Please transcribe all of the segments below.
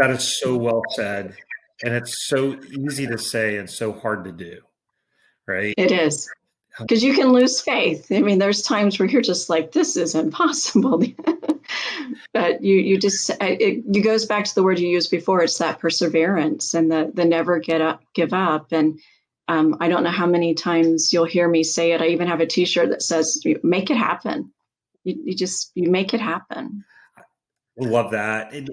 That is so well said. And it's so easy to say and so hard to do, right? It is. Because you can lose faith. I mean, there's times where you're just like, this is impossible. But you just, it goes back to the word you used before. It's that perseverance and the never give up. And I don't know how many times you'll hear me say it. I even have a T-shirt that says, make it happen. You make it happen. Love that. And,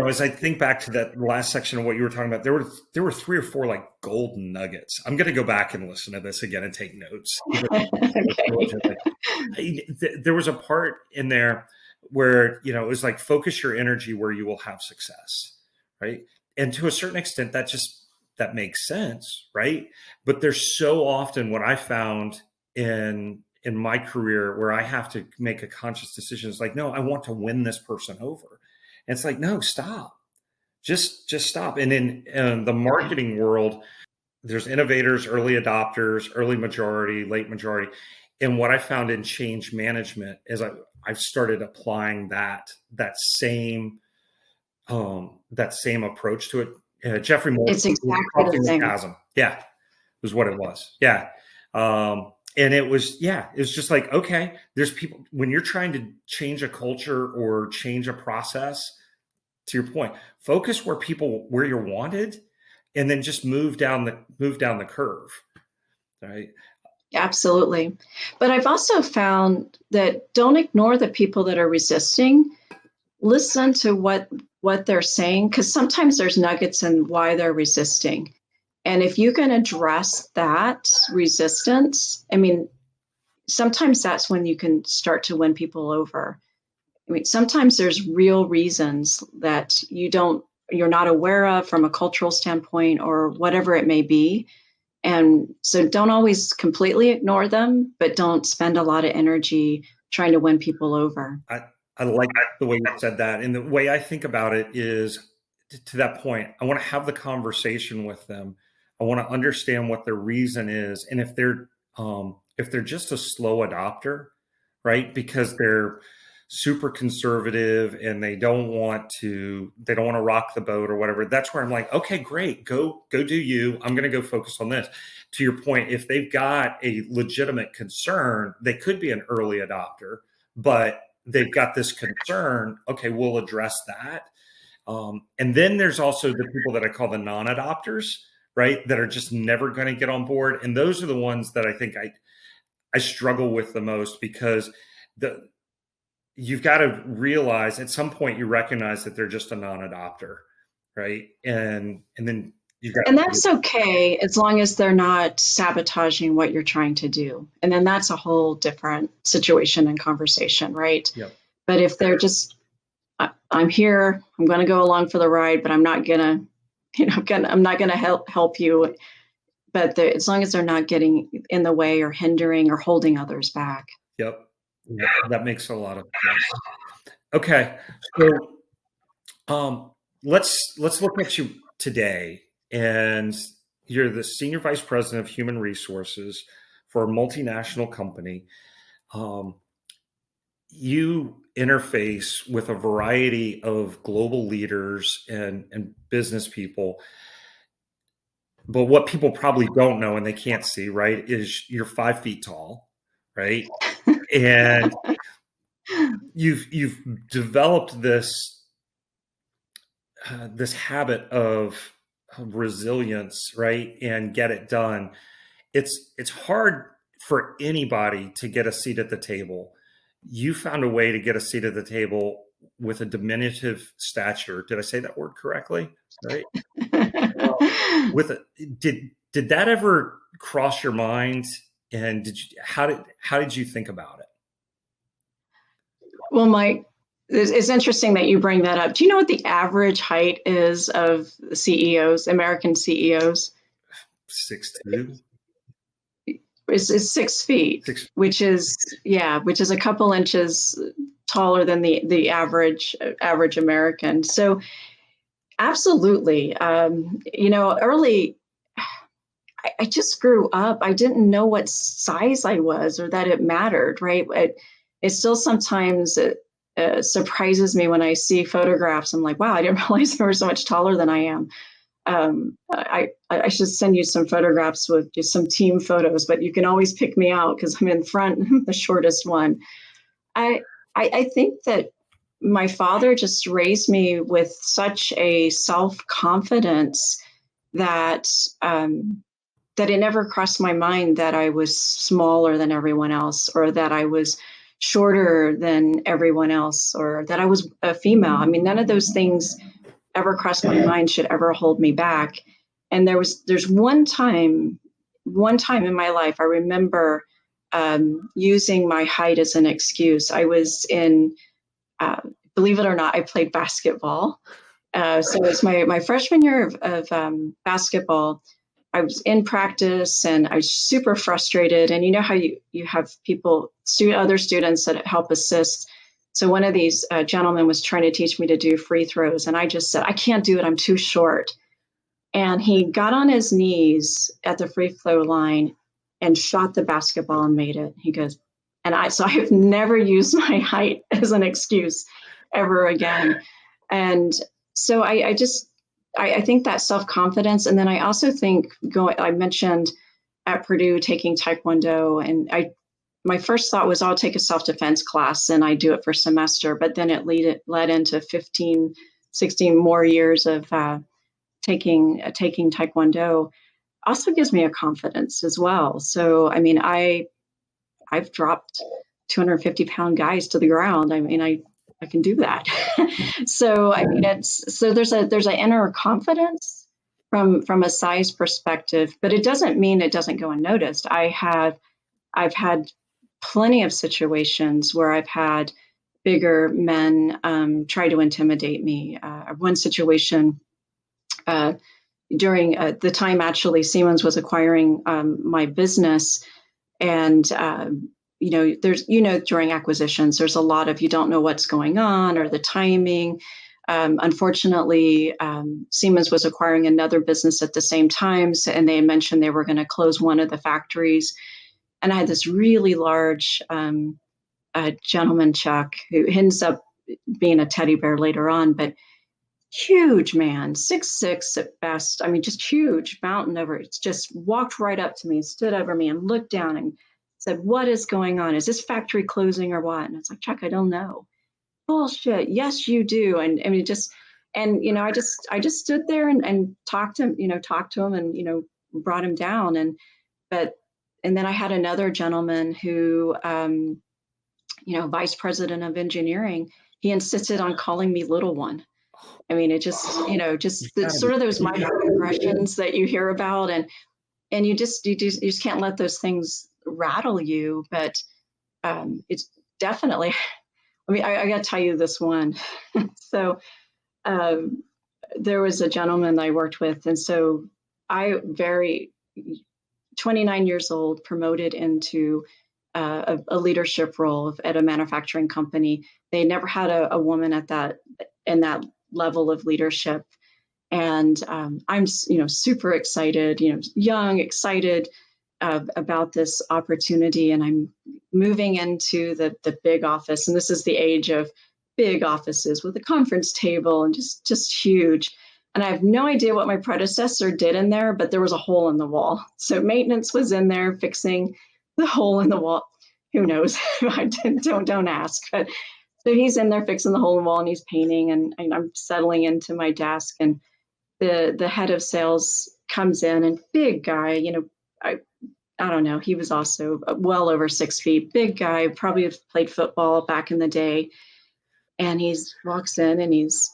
as I think back to that last section of what you were talking about, there were 3 or 4 like golden nuggets. I'm going to go back and listen to this again and take notes. Okay. There was a part in there where, it was like, focus your energy where you will have success. Right. And to a certain extent, that makes sense. Right. But there's so often what I found in my career where I have to make a conscious decision. It's like, no, I want to win this person over. And it's like, no, stop, just stop. And in the marketing world, there's innovators, early adopters, early majority, late majority. And what I found in change management is I've started applying that same approach to it. Jeffrey Moore, it's exactly the same. Chasm. Yeah, was what it was. Yeah. And it was just like, okay, there's people, when you're trying to change a culture or change a process, to your point, focus where you're wanted, and then just move down the curve. Right. Absolutely. But I've also found that don't ignore the people that are resisting. Listen to what they're saying, because sometimes there's nuggets in why they're resisting. And if you can address that resistance, I mean, sometimes that's when you can start to win people over. I mean, sometimes there's real reasons that you're not aware of from a cultural standpoint or whatever it may be. And so don't always completely ignore them, but don't spend a lot of energy trying to win people over. I like the way you said that. And the way I think about it is, to that point, I want to have the conversation with them. I want to understand what their reason is. And if they're just a slow adopter, right, because they're super conservative and they don't want to rock the boat or whatever, that's where I'm like, okay, great, go do you. I'm going to go focus on this. To your point, if they've got a legitimate concern, they could be an early adopter, but they've got this concern. Okay, we'll address that. And then there's also the people that I call the non-adopters, right, that are just never going to get on board. And those are the ones that I think I struggle with the most, because you've got to realize at some point you recognize that they're just a non-adopter, right? And then and that's okay, as long as they're not sabotaging what you're trying to do. And then that's a whole different situation and conversation, right? Yep. But if they're just, I'm here, I'm going to go along for the ride, but I'm not going to, I'm not going to help you. But as long as they're not getting in the way or hindering or holding others back. Yep. Yeah, that makes a lot of sense. Okay. So let's look at you today. And you're the Senior Vice President of Human Resources for a multinational company. You interface with a variety of global leaders and business people. But what people probably don't know and they can't see, right, is you're 5 feet tall, right? And you've developed this habit of resilience, right, and get it done. It's hard for anybody to get a seat at the table. You found a way to get a seat at the table with a diminutive stature. Did I say that word correctly? Right. Did that ever cross your mind? And how did you think about it? Well, Mike, it's interesting that you bring that up. Do you know what the average height is of CEOs, American CEOs? 6'2". Is 6 feet, which is a couple inches taller than the average American. So absolutely. Early, I just grew up. I didn't know what size I was or that it mattered, right? It still sometimes surprises me when I see photographs. I'm like, wow, I didn't realize they were so much taller than I am. I should send you some photographs with just some team photos, but you can always pick me out because I'm in front, the shortest one. I think that my father just raised me with such a self-confidence that that it never crossed my mind that I was smaller than everyone else, or that I was shorter than everyone else, or that I was a female. I mean, none of those things ever crossed my mind should ever hold me back. And there's one time in my life I remember using my height as an excuse. I was in, believe it or not, I played basketball. So it was my freshman year of basketball. I was in practice and I was super frustrated. And you know how you have people, other students that help assist. So one of these gentlemen was trying to teach me to do free throws. And I just said, I can't do it. I'm too short. And he got on his knees at the free throw line and shot the basketball and made it. He goes, so I have never used my height as an excuse ever again. And so I think that self-confidence. And then I also think I mentioned at Purdue taking Taekwondo, and my first thought was I'll take a self-defense class and I do it for a semester, but then it led into 15, 16 more years of taking Taekwondo. Also gives me a confidence as well. So, I mean, I've dropped 250-pound guys to the ground. I mean, I can do that. So, I mean, there's an inner confidence from a size perspective, but it doesn't mean it doesn't go unnoticed. I've had plenty of situations where I've had bigger men try to intimidate me. One situation during the time actually Siemens was acquiring my business, and there's during acquisitions there's a lot of you don't know what's going on or the timing. Unfortunately, Siemens was acquiring another business at the same time, and they mentioned they were going to close one of the factories. And I had this really large gentleman, Chuck, who ends up being a teddy bear later on, but huge man, 6'6" at best. I mean, just huge, mountain over. It's just walked right up to me, stood over me and looked down and said, "What is going on? Is this factory closing or what?" And it's like, "Chuck, I don't know." "Bullshit. Yes, you do." And I mean, I just stood there and talked to him and, brought him down. And then I had another gentleman who, vice president of engineering, he insisted on calling me little one. I mean, it just, sort of those microaggressions that you hear about, and you just can't let those things rattle you. But it's definitely, I mean, I got to tell you this one. So there was a gentleman I worked with, and so 29 years old, promoted into a leadership role at a manufacturing company. They never had a woman in that level of leadership. And I'm, super excited, young, excited about this opportunity. And I'm moving into the big office. And this is the age of big offices with a conference table and just huge. And I have no idea what my predecessor did in there, but there was a hole in the wall. So maintenance was in there fixing the hole in the wall. Who knows? Don't ask. But so he's in there fixing the hole in the wall and he's painting, and I'm settling into my desk, and the head of sales comes in, and big guy, I don't know, he was also well over 6 feet, big guy, probably played football back in the day. And he walks in and he's,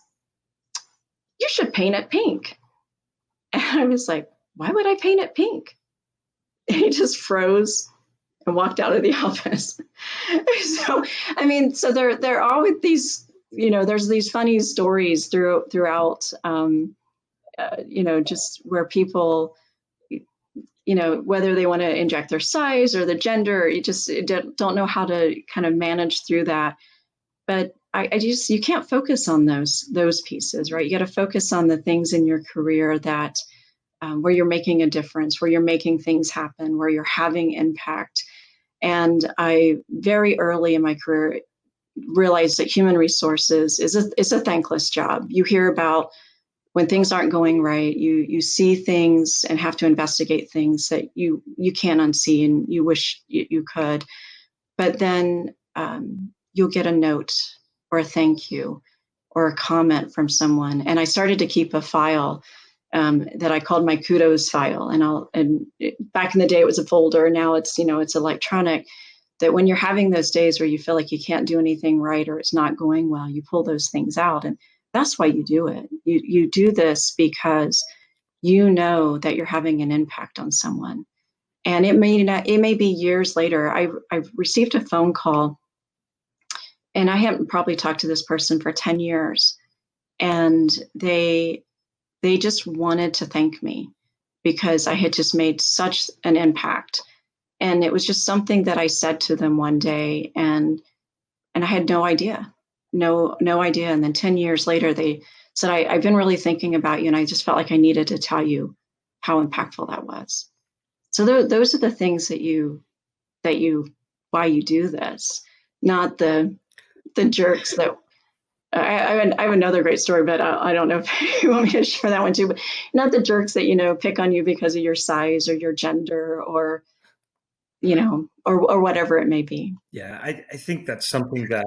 "You should paint it pink." And I was like, "Why would I paint it pink?" And he just froze and walked out of the office. So, I mean, so there are always these, there's these funny stories throughout, just where people, whether they want to inject their size or the gender, you just don't know how to kind of manage through that. But you can't focus on those pieces, right? You got to focus on the things in your career that where you're making a difference, where you're making things happen, where you're having impact. And I very early in my career realized that human resources is a thankless job. You hear about when things aren't going right, you see things and have to investigate things that you can't unsee and you wish you could. But then you'll get a note or a thank you or a comment from someone. And I started to keep a file that I called my kudos file. Back in the day, it was a folder. Now it's electronic. That when you're having those days where you feel like you can't do anything right or it's not going well, you pull those things out. And that's why you do it. You do this because you know that you're having an impact on someone. And it may be years later. I've received a phone call, and I haven't probably talked to this person for 10 years. And they just wanted to thank me because I had just made such an impact. And it was just something that I said to them one day, and I had no idea. No idea. And then 10 years later, they said, I've been really thinking about you, and I just felt like I needed to tell you how impactful that was. So those are the things why you do this, not the jerks that I have another great story, but I don't know if you want me to share that one too, but not the jerks that, pick on you because of your size or your gender or, or whatever it may be. Yeah, I think that's something that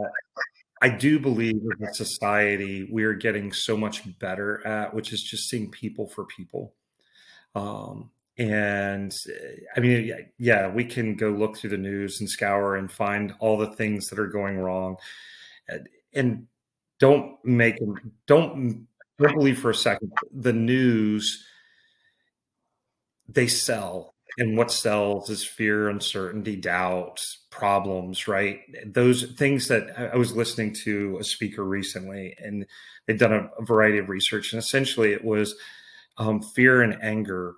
I do believe as a society we are getting so much better at, which is just seeing people for people. And I mean, yeah, we can go look through the news and scour and find all the things that are going wrong. And don't believe for a second the news, they sell. And what sells is fear, uncertainty, doubt, problems, right? Those things that I was listening to a speaker recently, and they've done a variety of research. And essentially it was fear and anger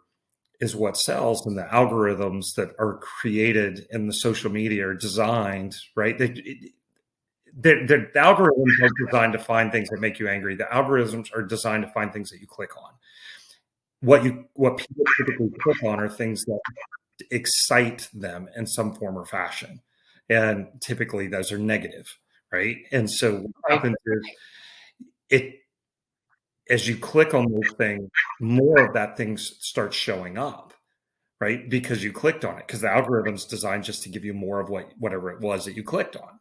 is what sells. And the algorithms that are created in the social media are designed, right? The algorithms are designed to find things that make you angry. The algorithms are designed to find things that you click on. What people typically click on are things that excite them in some form or fashion. And typically those are negative, right? And so what happens is as you click on those things, more of that thing starts showing up, right? Because you clicked on it, because the algorithm's designed just to give you more of whatever it was that you clicked on.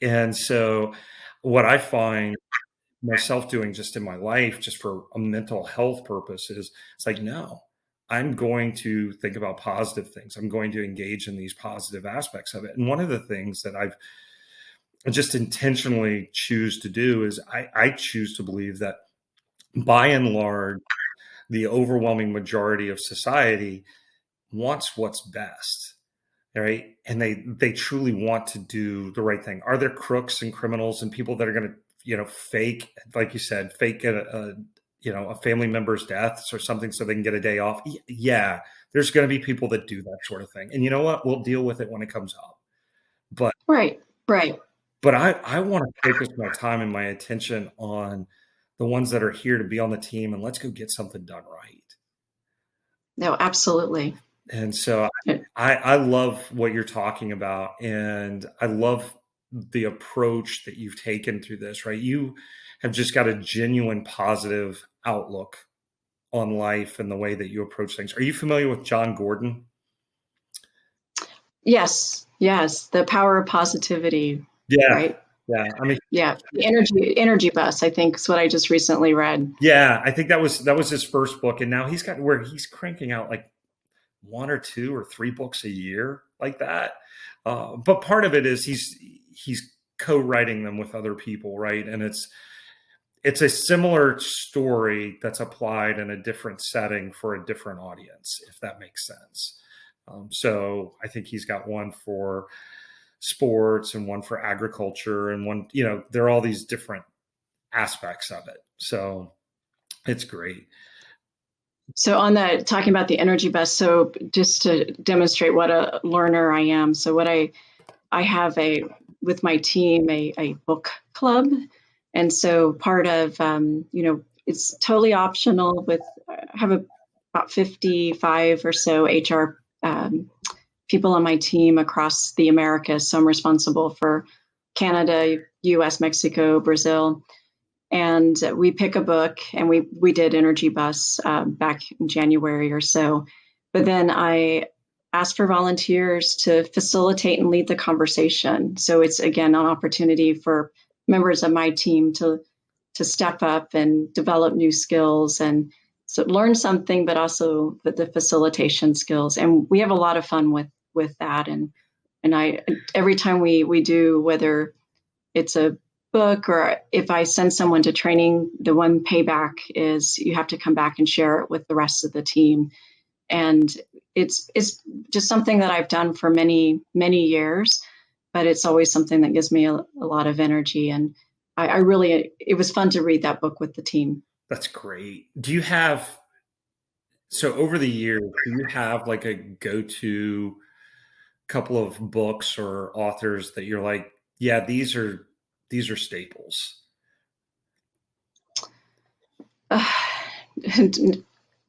And so what I find myself doing just in my life, just for a mental health purpose, is it's like, no, I'm going to think about positive things. I'm going to engage in these positive aspects of it. And one of the things that I've just intentionally choose to do is I choose to believe that by and large, the overwhelming majority of society wants what's best. Right. And they truly want to do the right thing. Are there crooks and criminals and people that are going to, fake, like you said, fake a family member's deaths or something so they can get a day off? Yeah, there's going to be people that do that sort of thing. And you know what? We'll deal with it when it comes up. But Right. But I want to focus my time and my attention on the ones that are here to be on the team, and let's go get something done right. No, absolutely. And so I love what you're talking about, and I love the approach that you've taken through this, right? You have just got a genuine positive outlook on life and the way that you approach things. Are you familiar with John Gordon? Yes. The power of positivity. Yeah. Right. Yeah. I mean, yeah, the energy bus, I think, is what I just recently read. Yeah, I think that was his first book, and now he's got where he's cranking out like 1 or 2 or 3 books a year like that. But part of it is he's co-writing them with other people, right? And it's a similar story that's applied in a different setting for a different audience, if that makes sense. So I think he's got one for sports and one for agriculture and one, there are all these different aspects of it. So it's great. So on that, talking about the energy bus, so just to demonstrate what a learner I am. So what I have with my team, a book club. And so part of, it's totally optional I have about 55 or so HR people on my team across the Americas. So I'm responsible for Canada, US, Mexico, Brazil. And we pick a book, and we did Energy Bus back in January or so. But then I asked for volunteers to facilitate and lead the conversation. So it's, again, an opportunity for members of my team to step up and develop new skills and so learn something, but also the facilitation skills. And we have a lot of fun with that. And I every time we do, whether it's a book or if I send someone to training, the one payback is you have to come back and share it with the rest of the team. And it's just something that I've done for many, many years, but it's always something that gives me a lot of energy. And I really, it was fun to read that book with the team. That's great. Do you have, so over the years, do you have like a go-to couple of books or authors that you're like, yeah, these are staples?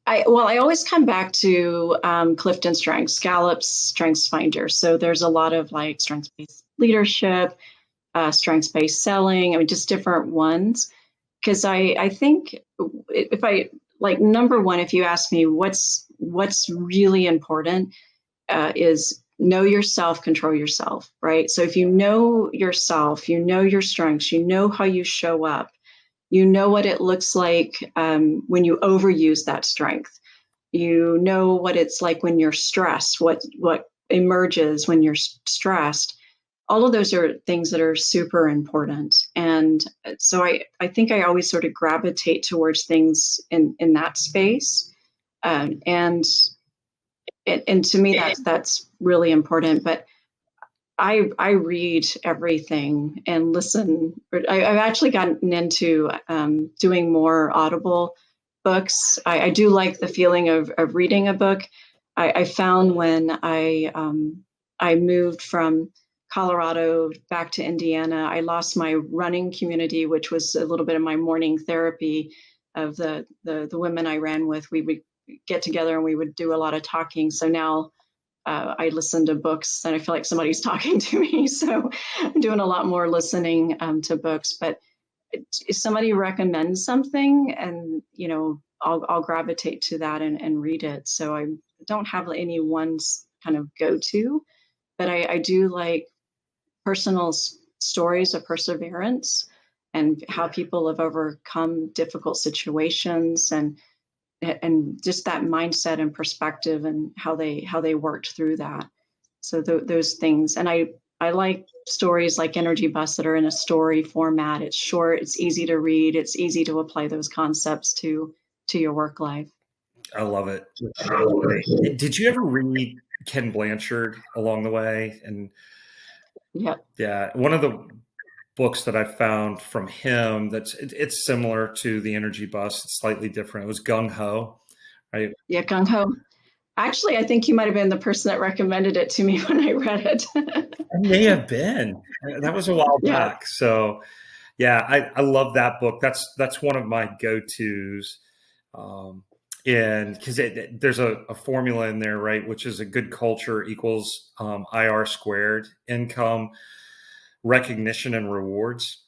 I always come back to Clifton Strengths, Gallup's Strengths Finder. So there's a lot of like strengths-based leadership, strengths-based selling. I mean, just different ones. Because I think if I like number one, if you ask me what's really important is know yourself, control yourself, right? So if you know yourself, you know your strengths, you know how you show up, you know what it looks like when you overuse that strength. You know what it's like when you're stressed, what emerges when you're stressed. All of those are things that are super important. And so I think I always sort of gravitate towards things in that space. And to me, that's really important. But I read everything and listen. I've actually gotten into doing more Audible books. I do like the feeling of reading a book. I found when I moved from Colorado back to Indiana, I lost my running community, which was a little bit of my morning therapy of the women I ran with. We would get together and we would do a lot of talking. So now I listen to books and I feel like somebody's talking to me. So I'm doing a lot more listening to books. But if somebody recommends something, and I'll gravitate to that and read it. So I don't have any one kind of go-to, but I do like personal stories of perseverance and how people have overcome difficult situations and just that mindset and perspective and how they worked through that. So those things. And I like stories like Energy Bus that are in a story format. It's short, it's easy to read, it's easy to apply those concepts to your work life. I love it. Did you ever read Ken Blanchard along the way? And yeah, one of the books that I found from him it's similar to the Energy Bus. It's slightly different. It was Gung Ho, right? Yeah, Gung Ho. Actually, I think you might have been the person that recommended it to me when I read it. I may have been. That was a while back. So yeah, I love that book. That's one of my go-tos. And because there's a formula in there, right, which is a good culture equals IR squared, income, recognition, and rewards,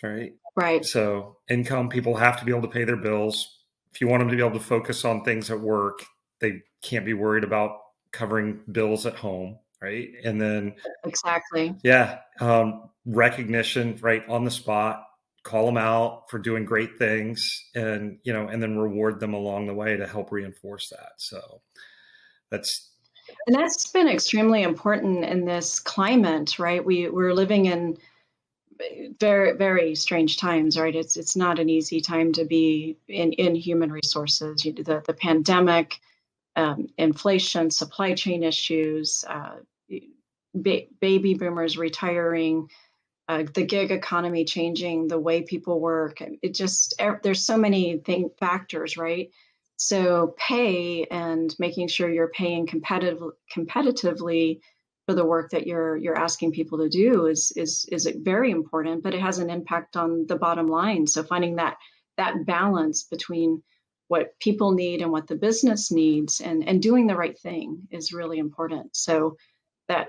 right? Right. So income, people have to be able to pay their bills. If you want them to be able to focus on things at work, they can't be worried about covering bills at home, right? And then exactly, yeah, recognition, right, on the spot. Call them out for doing great things, and and then reward them along the way to help reinforce that. So that's been extremely important in this climate, right? We're living in very, very strange times, right? It's not an easy time to be in human resources. The pandemic, inflation, supply chain issues, baby boomers retiring, the gig economy changing the way people work. It just, there's so many factors, right? So pay and making sure you're paying competitively for the work that you're asking people to do is very important, but it has an impact on the bottom line. So finding that balance between what people need and what the business needs and doing the right thing is really important. So that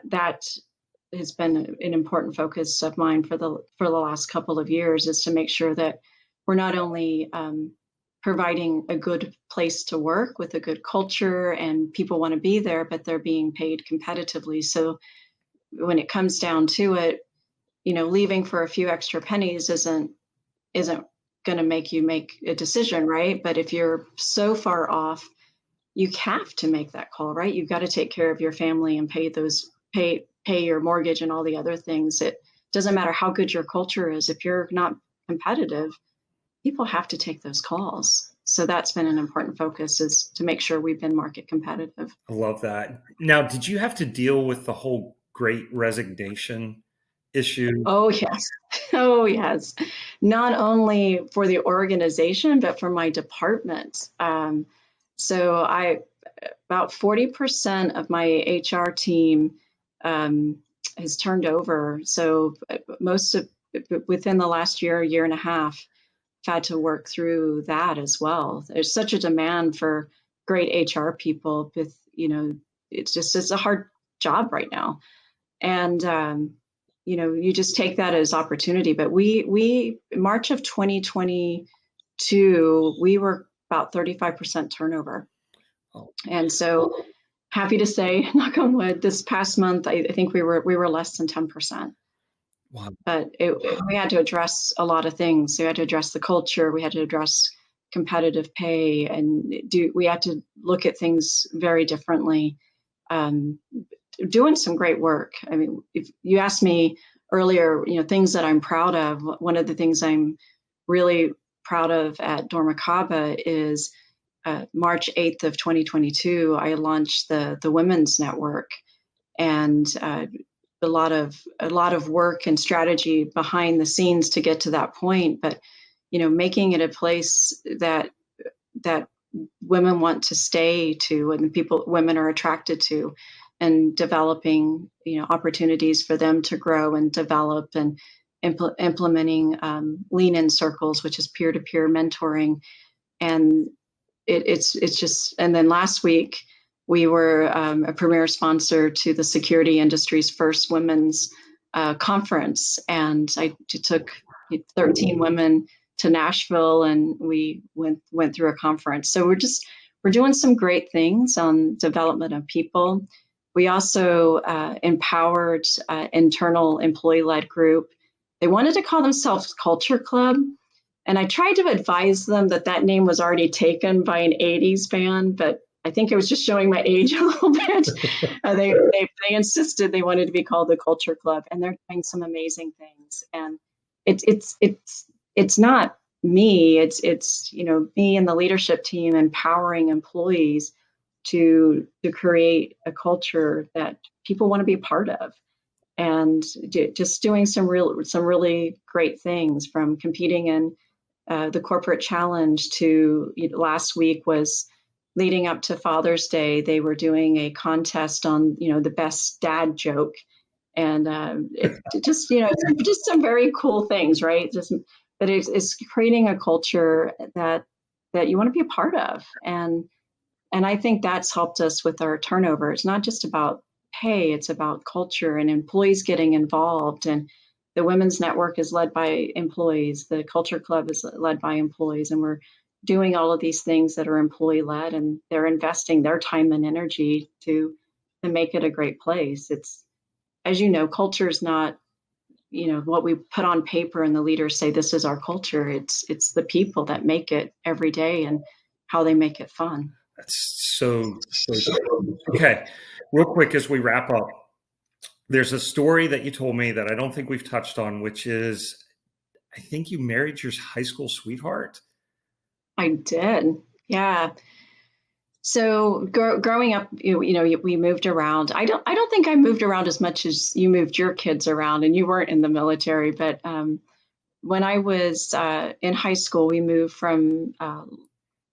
has been an important focus of mine for the last couple of years, is to make sure that we're not only providing a good place to work with a good culture and people want to be there, but they're being paid competitively. So when it comes down to it, leaving for a few extra pennies isn't going to make you make a decision, right? But if you're so far off, you have to make that call, right? You've got to take care of your family and pay your mortgage and all the other things. It doesn't matter how good your culture is. If you're not competitive, people have to take those calls. So that's been an important focus, is to make sure we've been market competitive. I love that. Now, did you have to deal with the whole Great Resignation issue? Oh, yes. Oh, yes. Not only for the organization, but for my department. So about 40% of my HR team has turned over. So within the last year and a half, I've had to work through that as well. There's such a demand for great HR people with, it's a hard job right now. And, you just take that as opportunity. But we March of 2022, we were about 35% turnover. Oh. And so happy to say, knock on wood, this past month, I think we were less than 10%. Wow. But we had to address a lot of things. We had to address the culture. We had to address competitive pay, and we had to look at things very differently. Doing some great work. I mean, if you asked me earlier, things that I'm proud of, one of the things I'm really proud of at dormakaba is March 8th of 2022, I launched the Women's Network, and a lot of work and strategy behind the scenes to get to that point. But, making it a place that women want to stay to, and women are attracted to, and developing, opportunities for them to grow and develop, and implementing lean in circles, which is peer-to-peer mentoring. And it's just, and then last week we were a premier sponsor to the security industry's first women's conference. And I took 13 women to Nashville, and we went through a conference. So we're doing some great things on development of people. We also empowered internal employee-led group. They wanted to call themselves Culture Club. And I tried to advise them that name was already taken by an 80s band, but I think it was just showing my age a little bit. They insisted they wanted to be called the Culture Club, and they're doing some amazing things. And it's not me. It's me and the leadership team empowering employees to create a culture that people want to be a part of, and just doing some really great things, from competing in the corporate challenge to, last week was leading up to Father's Day. They were doing a contest on, the best dad joke. And it's just some very cool things, right? But it's creating a culture that you want to be a part of. And I think that's helped us with our turnover. It's not just about pay, it's about culture and employees getting involved. And the Women's Network is led by employees. The Culture Club is led by employees. And we're doing all of these things that are employee-led, and they're investing their time and energy to make it a great place. It's, as you know, culture is not, what we put on paper and the leaders say, this is our culture. It's the people that make it every day and how they make it fun. That's so good. Okay. Real quick, as we wrap up, there's a story that you told me that I don't think we've touched on, which is, I think you married your high school sweetheart. I did. Yeah. So growing up, we moved around. I don't think I moved around as much as you moved your kids around, and you weren't in the military. But when I was in high school, we moved from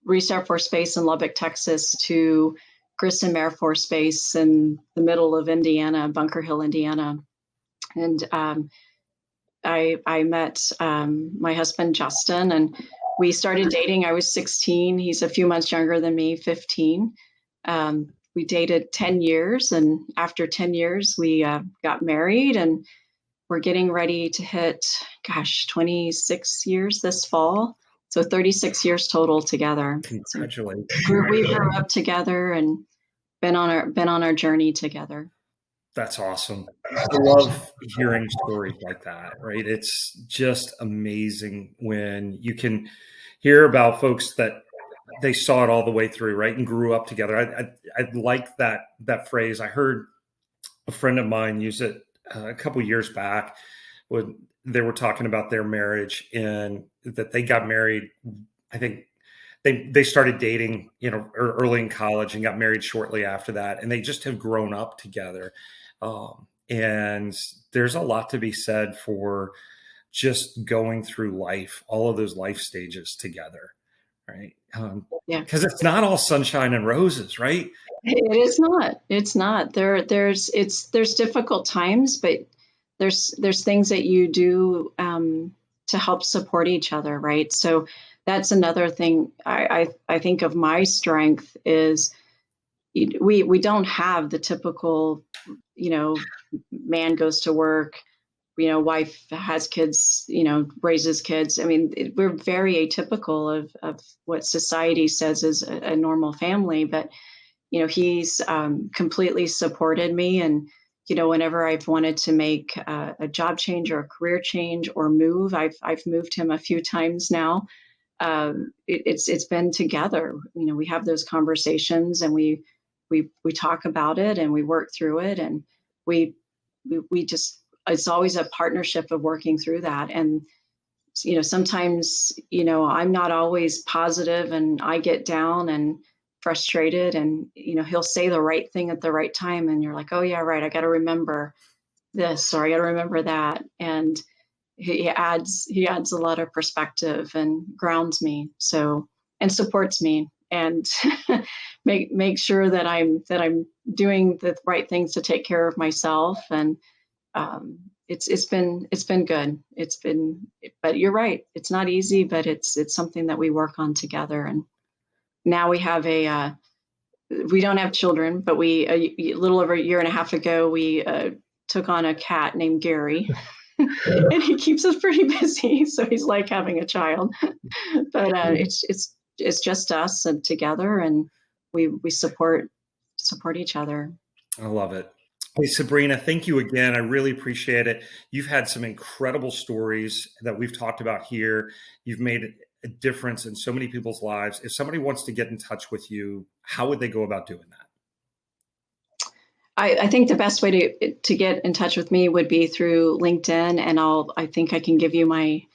Reese Air Force Base in Lubbock, Texas, to Grissom Air Force Base in the middle of Indiana, Bunker Hill, Indiana. And I met my husband, Justin, and we started dating. I was 16. He's a few months younger than me, 15. we dated 10 years, and after 10 years, we got married, and we're getting ready to hit, 26 years this fall. So 36 years total together. Congratulations. So we grew up together and been on our journey together. That's awesome. I love hearing stories like that, right? It's just amazing when you can hear about folks that they saw it all the way through, right? And grew up together. I like that phrase. I heard a friend of mine use it a couple years back when they were talking about their marriage, and that they got married. I think they started dating, early in college, and got married shortly after that. And they just have grown up together. And there's a lot to be said for just going through life, all of those life stages together, right? Because it's not all sunshine and roses, right? It is not. It's not. There's difficult times, but there's things that you do to help support each other, right? So that's another thing I think of. My strength is we don't have the typical, man goes to work, wife has kids, raises kids. I mean, we're very atypical of what society says is a normal family, but he's completely supported me. And, whenever I've wanted to make a job change or a career change or move, I've moved him a few times now. It's been together. We have those conversations, and we talk about it, and we work through it, and we just, it's always a partnership of working through that. And sometimes I'm not always positive, and I get down and frustrated, and he'll say the right thing at the right time, and you're like, oh yeah, right, I got to remember this, or I got to remember that. And he adds a lot of perspective and grounds me, and supports me, and make sure that I'm doing the right things to take care of myself. And it's been good. But you're right, it's not easy, but it's something that we work on together. And now we have we don't have children, but a little over a year and a half ago, we took on a cat named Gary. And he keeps us pretty busy, so he's like having a child. But it's just us and together, and we support each other. I love it. Hey, Sabrina, thank you again. I really appreciate it. You've had some incredible stories that we've talked about here. You've made a difference in so many people's lives. If somebody wants to get in touch with you, how would they go about doing that? I think the best way to get in touch with me would be through LinkedIn, and I think I can give you my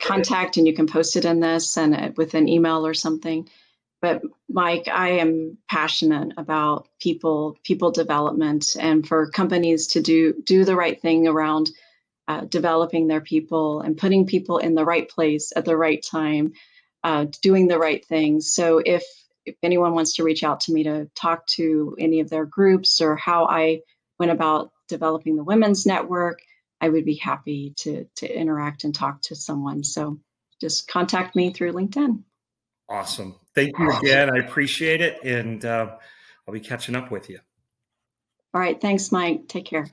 contact, and you can post it in this and with an email or something. But Mike, I am passionate about people development, and for companies to do the right thing around developing their people and putting people in the right place at the right time, doing the right things. So if anyone wants to reach out to me to talk to any of their groups, or how I went about developing the women's network, I would be happy to interact and talk to someone. So just contact me through LinkedIn. Awesome. Thank you again. I appreciate it. And I'll be catching up with you. All right. Thanks, Mike. Take care.